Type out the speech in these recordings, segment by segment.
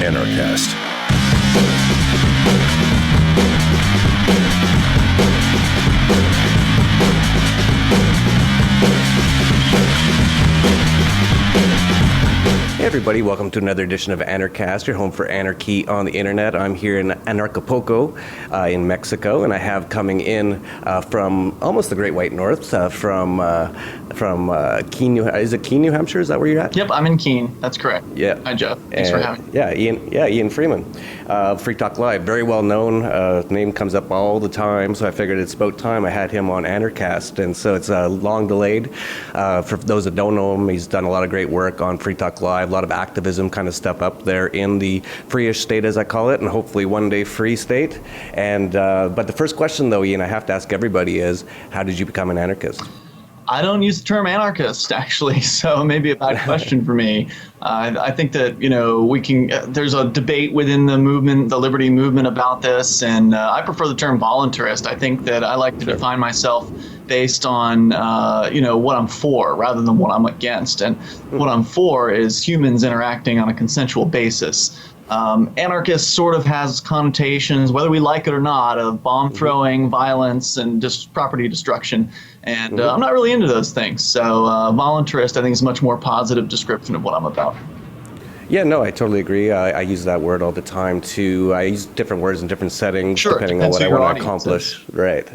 Anarchast. Hey everybody, welcome to another edition of Anarchast, your home for anarchy on the internet. I'm here in Acapulco in Mexico, and I have coming in from almost the Great White North, from Keene, is it Keene, New Hampshire? Is that where you're at? Yep, I'm in Keene. That's correct. Yeah. Hi, Jeff. Thanks for having me. Ian Freeman, Free Talk Live, very well known. Name comes up all the time, so I figured it's about time I had him on Anarchast, and so it's long delayed. For those that don't know him, he's done a lot of great work on Free Talk Live, a lot of activism kind of stuff up there in the free-ish state, as I call it, and hopefully one day free state. And but the first question, though, Ian, I have to ask everybody is, how did you become an anarchist? I don't use the term anarchist, actually, so maybe a bad question for me. I think that, there's a debate within the movement, the liberty movement about this, and I prefer the term voluntarist. I think that I like to define myself based on, what I'm for rather than what I'm against. And what I'm for is humans interacting on a consensual basis. Anarchist sort of has connotations, whether we like it or not, of bomb throwing, violence, and just property destruction. And I'm not really into those things. So voluntarist, I think, is a much more positive description of what I'm about. Yeah, no, I totally agree. I use that word all the time too. I use different words in different settings, depending on what I want to accomplish. Right.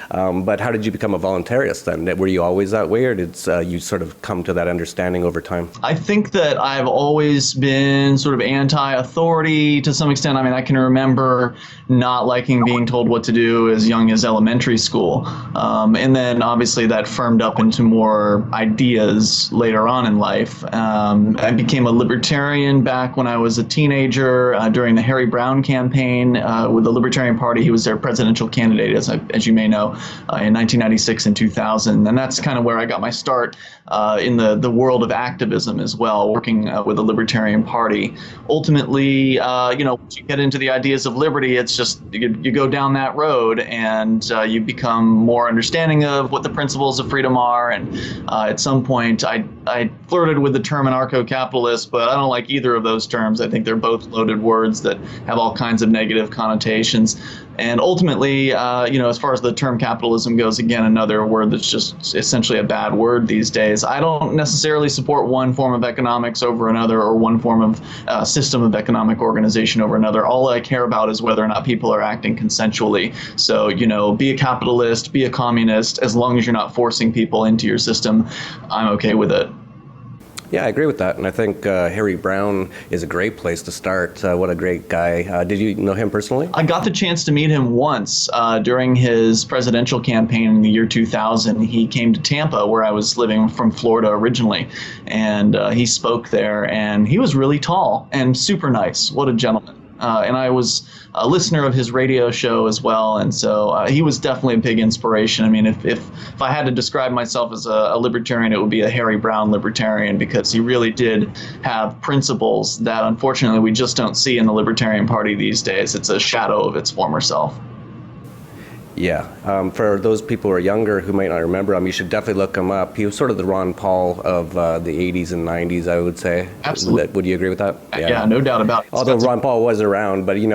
But how did you become a voluntarist then? Were you always that way, or did you sort of come to that understanding over time? I think that I've always been sort of anti-authority to some extent. I mean, I can remember not liking being told what to do as young as elementary school. And then obviously that firmed up into more ideas later on in life. I became a libertarian back when I was a teenager during the Harry Browne campaign with the Libertarian Party. He was their presidential candidate, as you may know, in 1996 and 2000. And that's kind of where I got my start in the world of activism as well, working with the Libertarian Party. Ultimately, once you get into the ideas of liberty, it's just you go down that road and you become more understanding of what the principles of freedom are. And at some point, I flirted with the term anarcho-capitalist, but I don't like either of those terms. I think they're both loaded words that have all kinds of negative connotations. And ultimately, as far as the term capitalism goes, again, another word that's just essentially a bad word these days. I don't necessarily support one form of economics over another, or one form of system of economic organization over another. All I care about is whether or not people are acting consensually. So, be a capitalist, be a communist, as long as you're not forcing people into your system, I'm okay with it. Yeah, I agree with that, and I think Harry Browne is a great place to start. What a great guy. Did you know him personally? I got the chance to meet him once during his presidential campaign in the year 2000. He came to Tampa, where I was living from Florida originally, and he spoke there, and he was really tall and super nice. What a gentleman. And I was a listener of his radio show as well, and so he was definitely a big inspiration. I mean, if I had to describe myself as a libertarian, it would be a Harry Browne libertarian, because he really did have principles that unfortunately we just don't see in the Libertarian Party these days. It's a shadow of its former self. Yeah, for those people who are younger who might not remember him, you should definitely look him up. He was sort of the Ron Paul of the 80s and 90s, I would say. Absolutely. Would you agree with that? Yeah, no doubt about it. Although Ron Paul was around, but he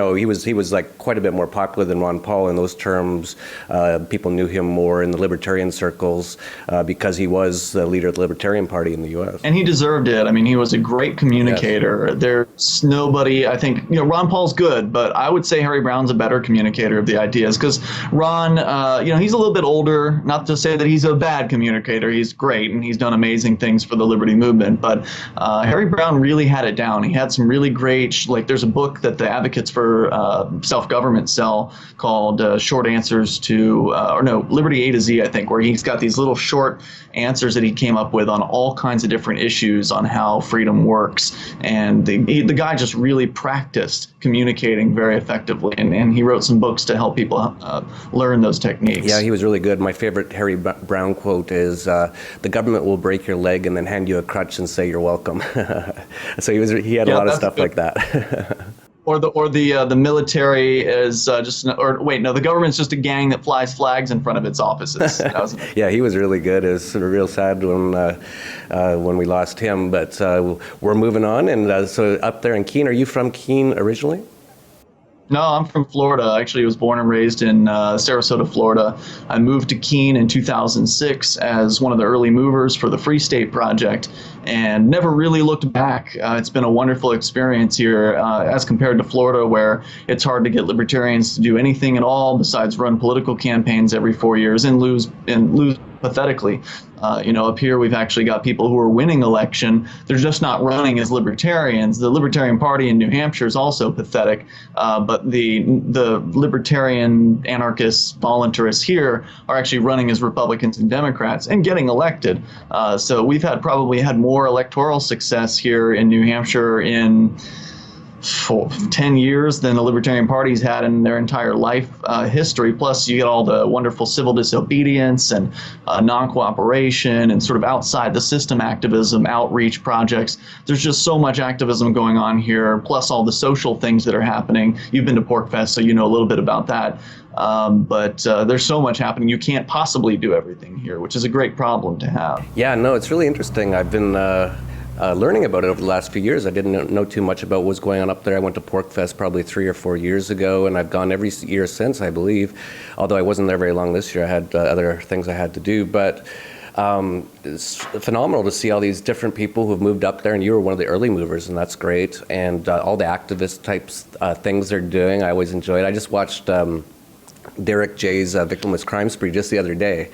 was like quite a bit more popular than Ron Paul in those terms. People knew him more in the libertarian circles because he was the leader of the Libertarian Party in the U.S. And he deserved it. I mean, he was a great communicator. Yes. There's nobody, I think, Ron Paul's good, but I would say Harry Browne's a better communicator of the ideas, because Ron, he's a little bit older, not to say that he's a bad communicator. He's great, and he's done amazing things for the liberty movement. But Harry Browne really had it down. He had some really great, there's a book that the advocates for self-government sell called Short Answers to, Liberty A to Z, I think, where he's got these little short answers that he came up with on all kinds of different issues on how freedom works. And the guy just really practiced communicating very effectively, and he wrote some books to help people learn those techniques. Yeah, he was really good. My favorite Harry Browne quote is, "The government will break your leg and then hand you a crutch and say you're welcome." So he had a lot of stuff like that. the military is the government's just a gang that flies flags in front of its offices. Yeah, he was really good. It was sort of real sad when we lost him, but we're moving on. And so up there in Keene, are you from Keene originally? No, I'm from Florida. Actually, I was born and raised in Sarasota, Florida. I moved to Keene in 2006 as one of the early movers for the Free State Project and never really looked back. It's been a wonderful experience here as compared to Florida, where it's hard to get libertarians to do anything at all besides run political campaigns every 4 years and lose pathetically. Up here we've actually got people who are winning election. They're just not running as libertarians. The Libertarian Party in New Hampshire is also pathetic, but the libertarian anarchists, voluntarists here are actually running as Republicans and Democrats and getting elected. So we've probably had more electoral success here in New Hampshire in 10 years than the Libertarian Party's had in their entire life history. Plus, you get all the wonderful civil disobedience and non-cooperation and sort of outside the system activism, outreach projects. There's just so much activism going on here, plus all the social things that are happening. You've been to Porcfest, so you know a little bit about that. But there's so much happening. You can't possibly do everything here, which is a great problem to have. Yeah, no, it's really interesting. I've been learning about it over the last few years. I didn't know too much about what was going on up there. I went to Porcfest probably 3 or 4 years ago, and I've gone every year since, I believe, although I wasn't there very long this year. I had other things I had to do, but it's phenomenal to see all these different people who've moved up there, and you were one of the early movers, and that's great. And all the activist types things they're doing, I always enjoy it. I just watched Derrick J's Victimless Crime Spree just the other day.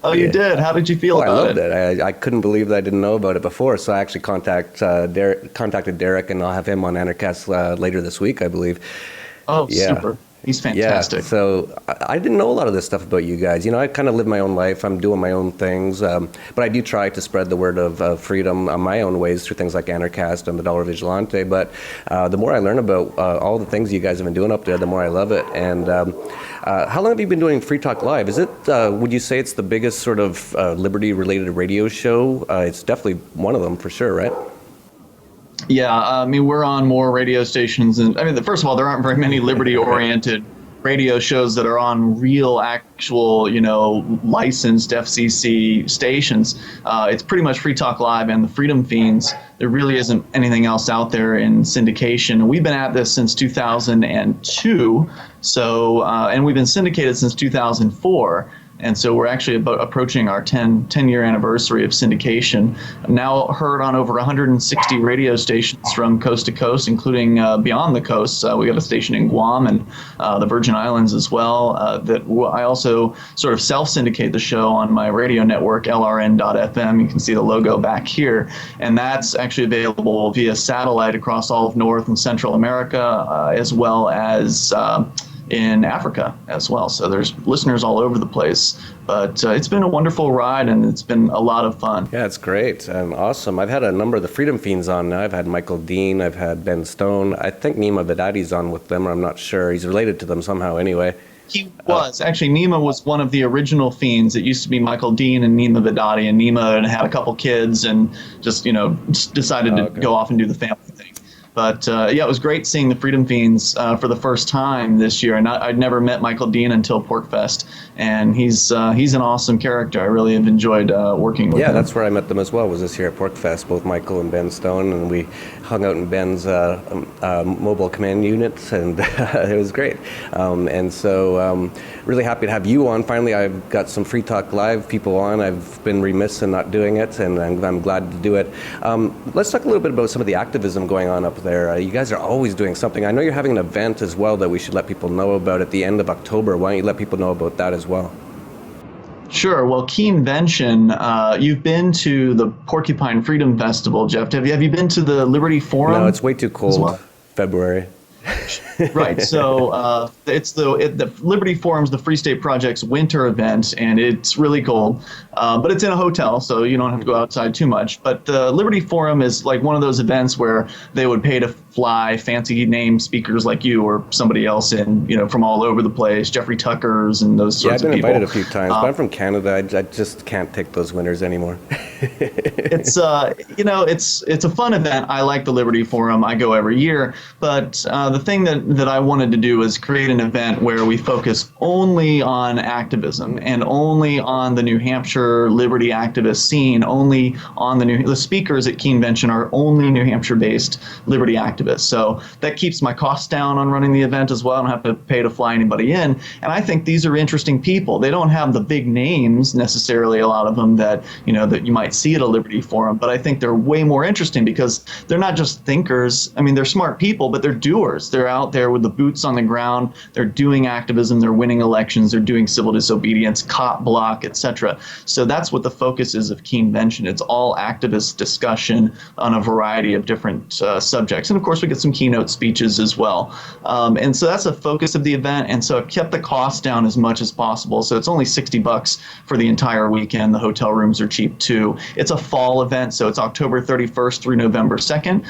Oh, you did? How did you feel about it? I loved it. I couldn't believe that I didn't know about it before, so I actually contacted Derrick, and I'll have him on Anarchast later this week, I believe. Oh, yeah. Super. He's fantastic. Yeah, so I didn't know a lot of this stuff about you guys. I kind of live my own life. I'm doing my own things, but I do try to spread the word of freedom on my own ways through things like Anarchast and the Dollar Vigilante. But the more I learn about all the things you guys have been doing up there, the more I love it. And how long have you been doing Free Talk Live? Is it, would you say it's the biggest sort of liberty-related radio show? It's definitely one of them for sure, right? Yeah, I mean, we're on more radio stations. And I mean, first of all, there aren't very many liberty-oriented radio shows that are on real, actual, licensed FCC stations. It's pretty much Free Talk Live and the Freedom Fiends. There really isn't anything else out there in syndication. We've been at this since 2002, and we've been syndicated since 2004. And so we're actually approaching our 10-year anniversary of syndication. Now heard on over 160 radio stations from coast to coast, including beyond the coast. We got a station in Guam and the Virgin Islands as well. That I also sort of self-syndicate the show on my radio network, LRN.FM. You can see the logo back here. And that's actually available via satellite across all of North and Central America, as well as in Africa as well. So there's listeners all over the place, but it's been a wonderful ride and it's been a lot of fun. Yeah, it's great and awesome. I've had a number of the Freedom Fiends on now. I've had Michael Dean, I've had Ben Stone. I think Nima Vedati's on with them, or I'm not sure. He's related to them somehow anyway. He was. Actually, Nima was one of the original Fiends. It used to be Michael Dean and Nima Vedati, and Nima had a couple kids and just decided to go off and do the family thing. But yeah, it was great seeing the Freedom Fiends for the first time this year. And I'd never met Michael Dean until Porcfest, and he's an awesome character. I really have enjoyed working with him. Yeah, that's where I met them as well, was this year at Porcfest, both Michael and Ben Stone, and we hung out in Ben's mobile command units, and it was great. And so really happy to have you on. Finally, I've got some Free Talk Live people on. I've been remiss in not doing it, and I'm glad to do it. Let's talk a little bit about some of the activism going on up there. You guys are always doing something. I know you're having an event as well that we should let people know about at the end of October. Why don't you let people know about that as well? Sure. Well, KeeneVention, you've been to the Porcupine Freedom Festival, Jeff. Have you been to the Liberty Forum? No, it's way too cold. Well? February. Right. So it's the Liberty Forum's the Free State Project's winter event, and it's really cold. But it's in a hotel, so you don't have to go outside too much. But the Liberty Forum is like one of those events where they would pay to fly fancy name speakers like you or somebody else in, from all over the place, Jeffrey Tucker's and those sorts of people. Yeah, I've been invited a few times, but I'm from Canada. I just can't take those winters anymore. It's it's a fun event. I like the Liberty Forum. I go every year, but the thing that I wanted to do was create an event where we focus only on activism and only on the New Hampshire liberty activist scene. Only on the speakers at KeeneVention are only New Hampshire-based liberty activists. So that keeps my costs down on running the event as well. I don't have to pay to fly anybody in. And I think these are interesting people. They don't have the big names necessarily, a lot of them that you might see at a Liberty Forum, but I think they're way more interesting because they're not just thinkers. I mean, they're smart people, but they're doers. They're out there with the boots on the ground. They're doing activism. They're winning elections. They're doing civil disobedience, copblock, etc. So that's what the focus is of KeeneVention. It's all activist discussion on a variety of different subjects. And of course, we get some keynote speeches as well. And so that's the focus of the event. And so I've kept the cost down as much as possible. So it's only $60 for the entire weekend. The hotel rooms are cheap too. It's a fall event, so it's October 31st through November 2nd.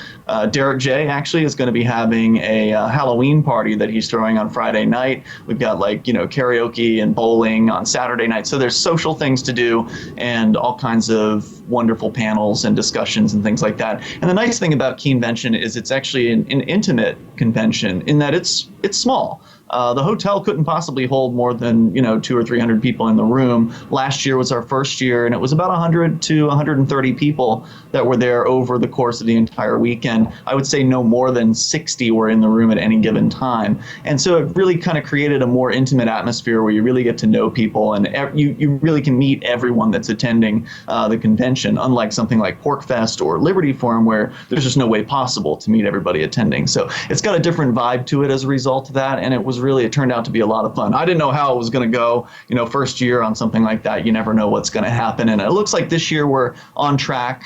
Derrick J actually is going to be having a Halloween party that he's throwing on Friday night. We've got karaoke and bowling on Saturday night. So there's social things to do and all kinds of wonderful panels and discussions and things like that. And the nice thing about KeeneVention is it's actually an intimate convention in that it's small. The hotel couldn't possibly hold more than 200 or 300 people in the room. Last year was our first year, and it was about 100 to 130 people that were there over the course of the entire weekend. I would say no more than 60 were in the room at any given time. And so it really kind of created a more intimate atmosphere where you really get to know people, and you really can meet everyone that's attending the convention, unlike something like Porcfest or Liberty Forum where there's just no way possible to meet everybody attending. So it's got a different vibe to it as a result of that, and it turned out to be a lot of fun. I didn't know how it was going to go. First year on something like that, you never know what's going to happen. And it looks like this year we're on track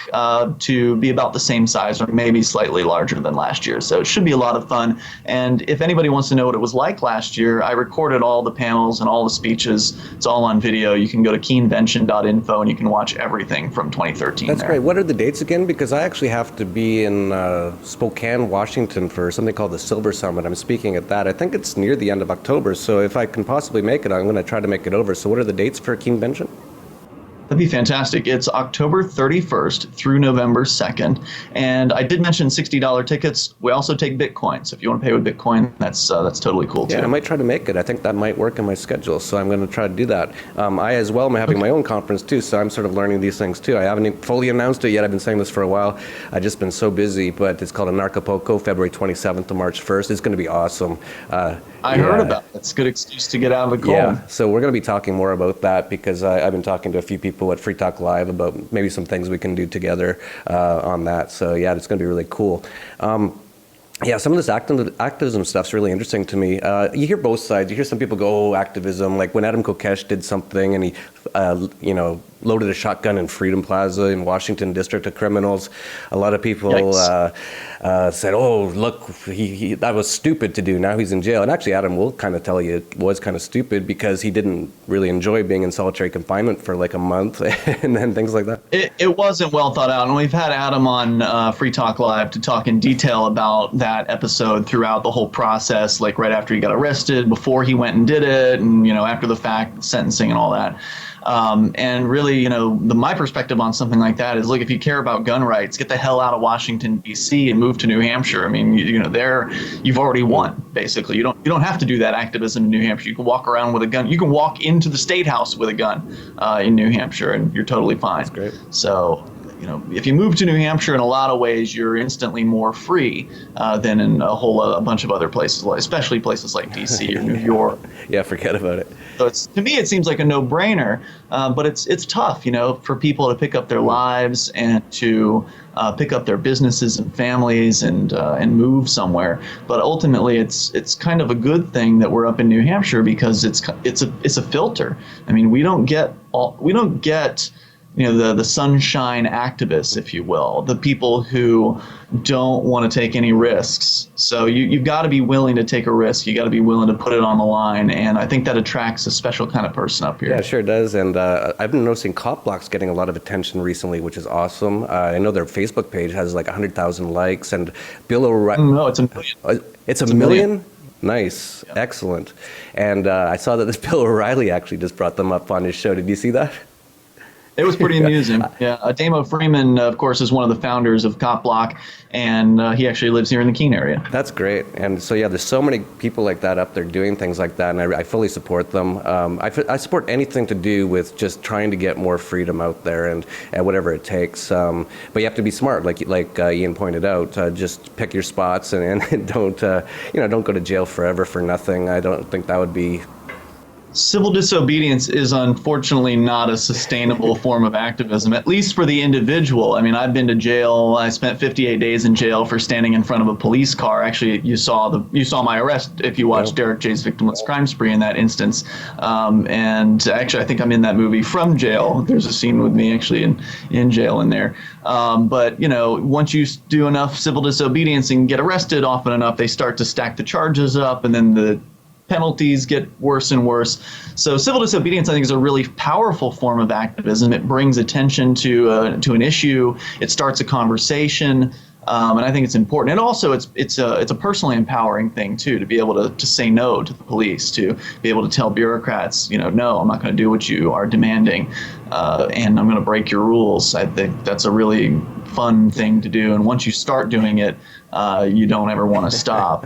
to be about the same size or maybe slightly larger than last year. So it should be a lot of fun. And if anybody wants to know what it was like last year, I recorded all the panels and all the speeches. It's all on video. You can go to keenevention.info and you can watch everything from 2013. That's there. great. What are the dates again? Because I actually have to be in Spokane, Washington for something called the Silver Summit. I'm speaking at that. I think it's near the end of October, so if I can possibly make it, I'm going to try to make it over. So what are the dates for KeeneVention? That'd be fantastic. It's October 31st through November 2nd. And I did mention $60 tickets. We also take Bitcoin. So if you want to pay with Bitcoin, that's totally cool too. Yeah, I might try to make it. I think that might work in my schedule. So I'm going to try to do that. I as well am having my own conference too. So I'm sort of learning these things too. I haven't fully announced it yet. I've been saying this for a while. I've just been so busy, but it's called Anarchast, February 27th to March 1st. It's going to be awesome. I heard about it. It's a good excuse to get out of the cold. Yeah, so we're going to be talking more about that because I've been talking to a few people at Free Talk Live about maybe some things we can do together on that. So yeah, it's going to be really cool. Yeah, some of this activism stuff's really interesting to me. You hear both sides. You hear some people go, oh, activism, like when Adam Kokesh did something and he, loaded a shotgun in Freedom Plaza in Washington District of criminals. A lot of people said, oh, look, he that was stupid to do. Now he's in jail. And actually, Adam will kind of tell you it was kind of stupid because he didn't really enjoy being in solitary confinement for like a month and then things like that. It wasn't well thought out. And we've had Adam on Free Talk Live to talk in detail about that episode throughout the whole process, like right after he got arrested, before he went and did it, and, after the fact, sentencing and all that. And really, my perspective on something like that is, look, if you care about gun rights, get the hell out of Washington, D.C. and move to New Hampshire. I mean, there you've already won, basically. You don't have to do that activism in New Hampshire. You can walk around with a gun. You can walk into the State House with a gun in New Hampshire, and you're totally fine. That's great. So, if you move to New Hampshire, in a lot of ways, you're instantly more free than in a bunch of other places, especially places like D.C. or New York. Yeah, forget about it. So to me, it seems like a no-brainer, but it's tough, for people to pick up their lives and to pick up their businesses and families and move somewhere. But ultimately, it's kind of a good thing that we're up in New Hampshire because it's a filter. I mean, we don't get the sunshine activists, if you will, the people who don't want to take any risks. So you've got to be willing to take a risk. You got to be willing to put it on the line. And I think that attracts a special kind of person up here. Yeah, it sure does. And I've been noticing copblocks getting a lot of attention recently, which is awesome. I know their Facebook page has like 100,000 likes. And Bill O'Reilly. No, it's a million. It's a million? Nice. Yeah. Excellent. And I saw that this Bill O'Reilly actually just brought them up on his show. Did you see that? It was pretty amusing. Yeah, Damo Freeman, of course, is one of the founders of copblock, and he actually lives here in the Keene area. That's great. And so, yeah, there's so many people like that up there doing things like that, and I fully support them. I support anything to do with just trying to get more freedom out there and whatever it takes. But you have to be smart, like Ian pointed out. Just pick your spots and don't don't go to jail forever for nothing. I don't think that would be. Civil disobedience is unfortunately not a sustainable form of activism, at least for the individual. I mean, I've been to jail. I spent 58 days in jail for standing in front of a police car. Actually, you saw my arrest if you watched Derrick J's Victimless Crime Spree in that instance. And actually, I think I'm in that movie from jail. There's a scene with me actually in jail in there. But once you do enough civil disobedience and get arrested often enough, they start to stack the charges up, and then the penalties get worse and worse. So civil disobedience, I think, is a really powerful form of activism. It brings attention to an issue. It starts a conversation, and I think it's important. And also, it's a personally empowering thing too, to be able to say no to the police, to be able to tell bureaucrats, no, I'm not going to do what you are demanding, and I'm going to break your rules. I think that's a really fun thing to do. And once you start doing it, you don't ever want to stop.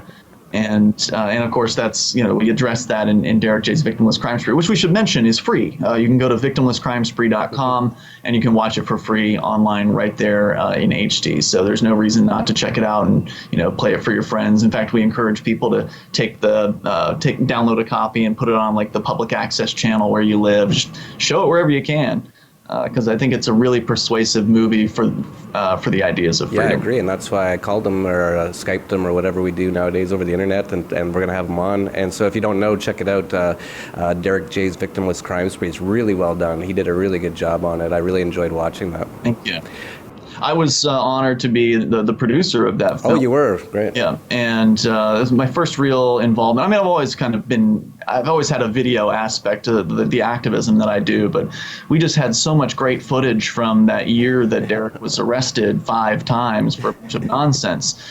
And of course, that's, we address that in Derrick J's Victimless Crime Spree, which we should mention is free. You can go to victimlesscrimespree.com and you can watch it for free online right there in HD. So there's no reason not to check it out and, play it for your friends. In fact, we encourage people to download a copy and put it on like the public access channel where you live. Just show it wherever you can. Because I think it's a really persuasive movie for the ideas of freedom. Yeah, I agree, and that's why I called them or Skyped them or whatever we do nowadays over the internet, and we're going to have them on. And so if you don't know, check it out. Derrick J's Victimless Crime Spree. It's really well done. He did a really good job on it. I really enjoyed watching that. Thank you. I was honored to be the producer of that film. Oh, you were? Great. Yeah, and it was my first real involvement. I mean, I've always had a video aspect to the activism that I do, but we just had so much great footage from that year that Derrick was arrested 5 times for a bunch of nonsense.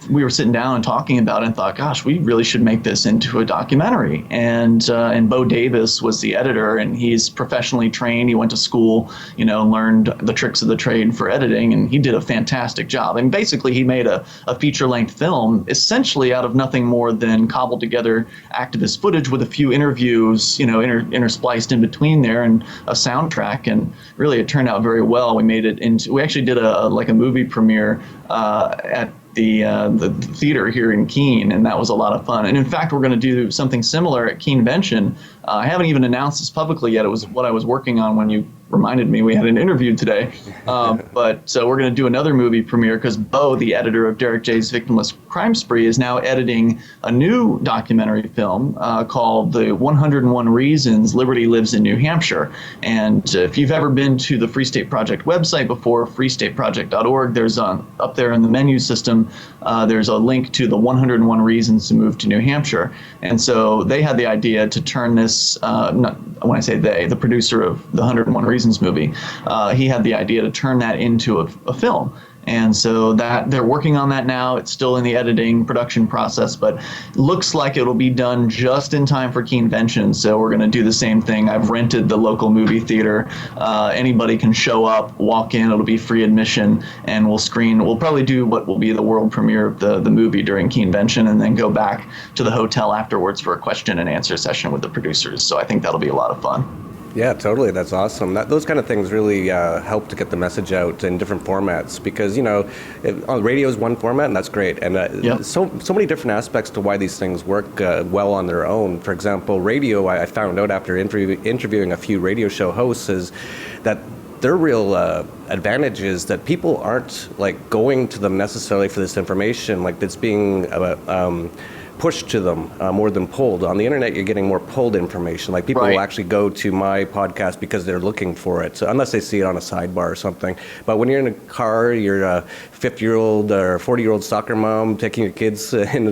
We were sitting down and talking about it and thought, gosh, we really should make this into a documentary. And Bo Davis was the editor, and he's professionally trained. He went to school, learned the tricks of the trade for editing, and he did a fantastic job. And basically, he made a feature-length film essentially out of nothing more than cobbled together activist footage with a few interviews, interspliced in between there, and a soundtrack. And really, it turned out very well. We actually did a movie premiere at the theater here in Keene, and that was a lot of fun. And in fact, we're going to do something similar at KeeneVention. I haven't even announced this publicly yet. It was what I was working on when you reminded me we had an interview today. But we're going to do another movie premiere because Bo, the editor of Derrick J's Victimless Crime Spree, is now editing a new documentary film called The 101 Reasons Liberty Lives in New Hampshire. And if you've ever been to the Free State Project website before, freestateproject.org, there's up there in the menu system, there's a link to the 101 Reasons to Move to New Hampshire. And so they had the idea to turn this, when I say they, the producer of the 101 Reasons movie, he had the idea to turn that into a film. And so that they're working on that now. It's still in the editing production process, but looks like it'll be done just in time for KeeneVention. So we're going to do the same thing. I've rented the local movie theater. Anybody can show up, walk in. It'll be free admission, and we'll probably do what will be the world premiere of the movie during KeeneVention, and then go back to the hotel afterwards for a question and answer session with the producers. So I think that'll be a lot of fun. Yeah, totally. That's awesome. Those kind of things really help to get the message out in different formats because, radio is one format, and that's great. And so many different aspects to why these things work well on their own. For example, radio, I found out after interviewing a few radio show hosts, is that their real advantage is that people aren't going to them necessarily for this information, it's being pushed to them more than pulled. On the internet, you're getting more pulled information. People will actually go to my podcast because they're looking for it, so unless they see it on a sidebar or something. But when you're in a car, you're a 50-year-old or 40-year-old soccer mom taking your kids, and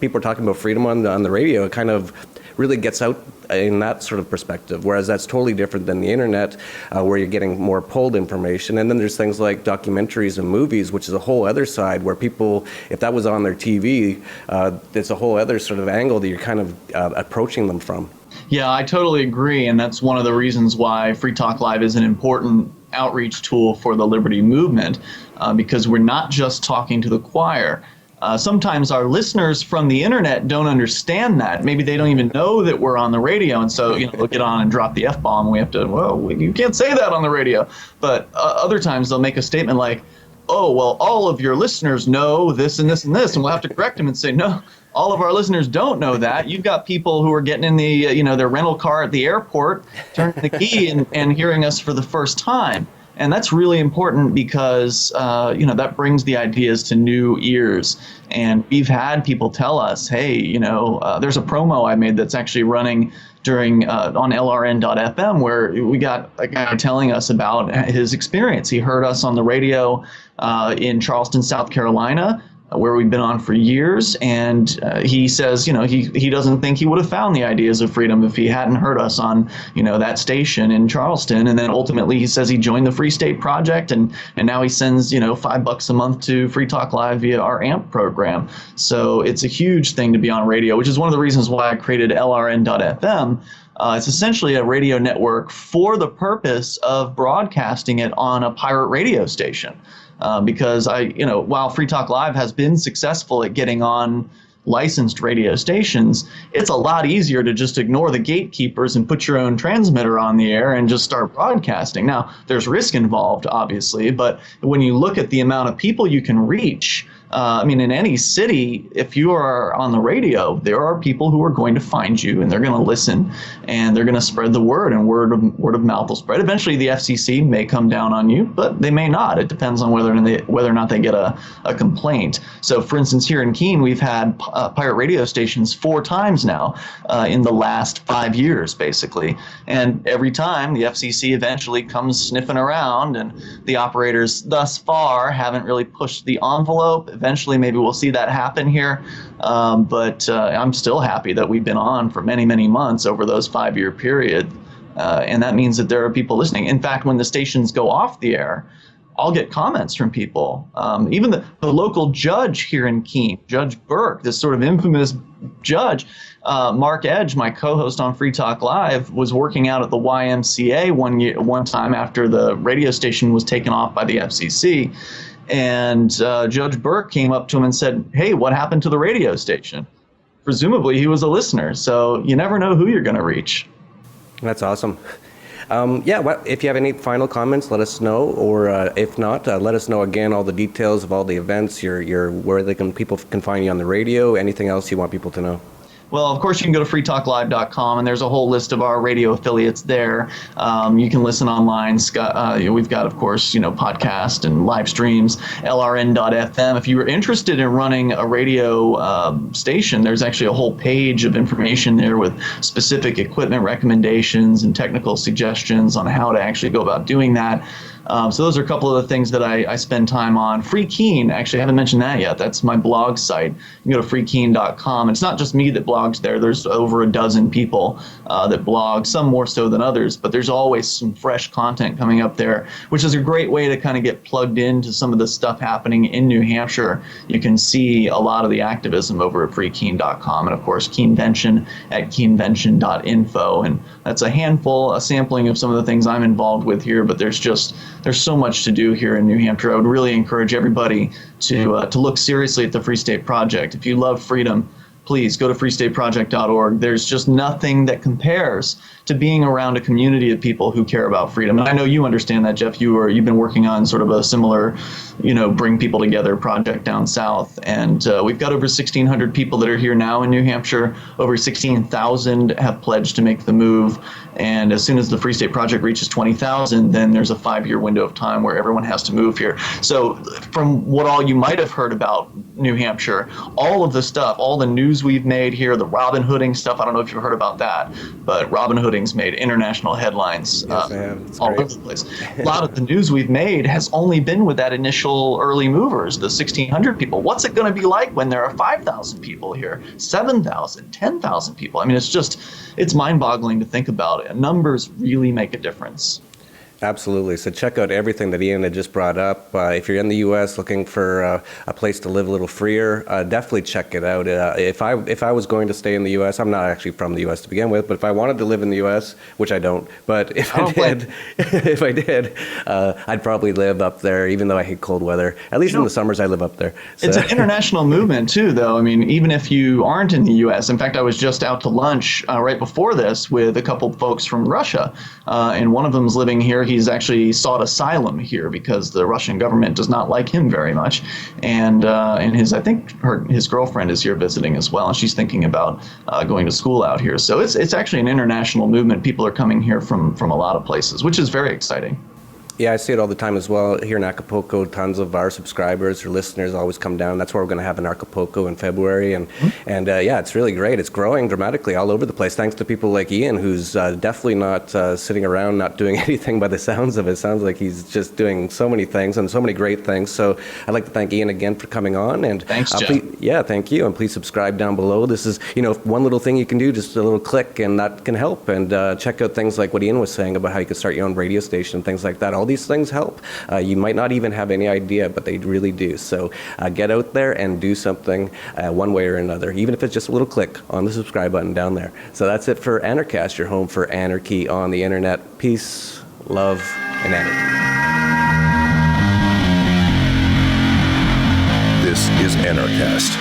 people are talking about freedom on the radio. It kind of really gets out in that sort of perspective, whereas that's totally different than the internet, where you're getting more pulled information. And then there's things like documentaries and movies, which is a whole other side where people, if that was on their TV, it's a whole other sort of angle that you're kind of approaching them from. Yeah, I totally agree. And that's one of the reasons why Free Talk Live is an important outreach tool for the liberty movement, because we're not just talking to the choir. Sometimes our listeners from the internet don't understand that. Maybe they don't even know that we're on the radio. And so, they'll get on and drop the F-bomb. And we have to, well, you can't say that on the radio. But other times they'll make a statement like, oh, well, all of your listeners know this and this and this. And we'll have to correct them and say, no, all of our listeners don't know that. You've got people who are getting in the, their rental car at the airport, turning the key and hearing us for the first time. And that's really important because, that brings the ideas to new ears. And we've had people tell us, hey, there's a promo I made that's actually running during on LRN.FM where we got a guy telling us about his experience. He heard us on the radio in Charleston, South Carolina, where we've been on for years, and he says, he doesn't think he would have found the ideas of freedom if he hadn't heard us on, that station in Charleston. And then ultimately he says he joined the Free State Project, and now he sends, $5 a month to Free Talk Live via our AMP program. So it's a huge thing to be on radio, which is one of the reasons why I created LRN.FM. It's essentially a radio network for the purpose of broadcasting it on a pirate radio station. Because while Free Talk Live has been successful at getting on licensed radio stations, it's a lot easier to just ignore the gatekeepers and put your own transmitter on the air and just start broadcasting. Now, there's risk involved, obviously, but when you look at the amount of people you can reach, in any city, if you are on the radio, there are people who are going to find you and they're going to listen and they're going to spread the word, and word of mouth will spread. Eventually, the FCC may come down on you, but they may not. It depends on whether or not they get a complaint. So, for instance, here in Keene, we've had pirate radio stations 4 times now in the last 5 years, basically. And every time, the FCC eventually comes sniffing around, and the operators thus far haven't really pushed the envelope. Eventually, maybe we'll see that happen here. But I'm still happy that we've been on for many, many months over those 5-year period. And that means that there are people listening. In fact, when the stations go off the air, I'll get comments from people. Even the local judge here in Keene, Judge Burke, this sort of infamous judge, Mark Edge, my co-host on Free Talk Live, was working out at the YMCA one time after the radio station was taken off by the FCC. And Judge Burke came up to him and said, hey, what happened to the radio station? Presumably he was a listener, so you never know who you're going to reach. That's awesome. If you have any final comments, let us know, or if not, let us know again all the details of all the events, where people can find you on the radio, anything else you want people to know. Well, of course, you can go to freetalklive.com, and there's a whole list of our radio affiliates there. You can listen online. We've got, of course, podcast and live streams, LRN.FM. If you were interested in running a radio station, there's actually a whole page of information there with specific equipment recommendations and technical suggestions on how to actually go about doing that. So those are a couple of the things that I spend time on. Free Keene, actually, I haven't mentioned that yet. That's my blog site. You can go to freekeene.com. It's not just me that blogs there. There's over a dozen people that blog, some more so than others, but there's always some fresh content coming up there, which is a great way to kind of get plugged into some of the stuff happening in New Hampshire. You can see a lot of the activism over at freekeene.com, and of course, KeeneVention at KeeneVention.info. And that's a sampling of some of the things I'm involved with here, but there's so much to do here in New Hampshire. I would really encourage everybody to look seriously at the Free State Project. If you love freedom, please go to freestateproject.org. There's just nothing that compares to being around a community of people who care about freedom. And I know you understand that, Jeff. You've been working on sort of a similar, bring people together project down south. And we've got over 1,600 people that are here now in New Hampshire. Over 16,000 have pledged to make the move. And as soon as the Free State Project reaches 20,000, then there's a 5-year window of time where everyone has to move here. So from what all you might have heard about New Hampshire, all of the stuff, all the news we've made here, the Robin Hooding stuff, I don't know if you've heard about that, but Robin Hooding's made international headlines all over the place. A lot of the news we've made has only been with that initial early movers, the 1,600 people. What's it going to be like when there are 5,000 people here, 7,000, 10,000 people? I mean, it's mind-boggling to think about it. Numbers really make a difference. Absolutely. So check out everything that Ian had just brought up. If you're in the U.S. looking for a place to live a little freer, definitely check it out. If I was going to stay in the U.S., I'm not actually from the U.S. to begin with, but if I wanted to live in the U.S., which I don't, but if I did, I'd probably live up there, even though I hate cold weather. At least in the summers, I live up there. So. It's an international movement too, though. I mean, even if you aren't in the U.S. In fact, I was just out to lunch right before this with a couple folks from Russia, and one of them's living here. He's actually sought asylum here because the Russian government does not like him very much, and I think his girlfriend is here visiting as well, and she's thinking about going to school out here. So it's actually an international movement. People are coming here from a lot of places, which is very exciting. Yeah, I see it all the time as well. Here in Acapulco, tons of our subscribers or listeners always come down. That's where we're going to have in Acapulco in February. And yeah, it's really great. It's growing dramatically all over the place, thanks to people like Ian, who's definitely not sitting around not doing anything by the sounds of it. Sounds like he's just doing so many things and so many great things. So I'd like to thank Ian again for coming on. And thanks, Jeff. Thank you. And please subscribe down below. This is, one little thing you can do, just a little click, and that can help. And check out things like what Ian was saying about how you can start your own radio station and things like that. All these things help. You might not even have any idea, but they really do. So get out there and do something one way or another, even if it's just a little click on the subscribe button down there. So that's it for Anarchast, your home for anarchy on the internet. Peace, love, and anarchy. This is Anarchast.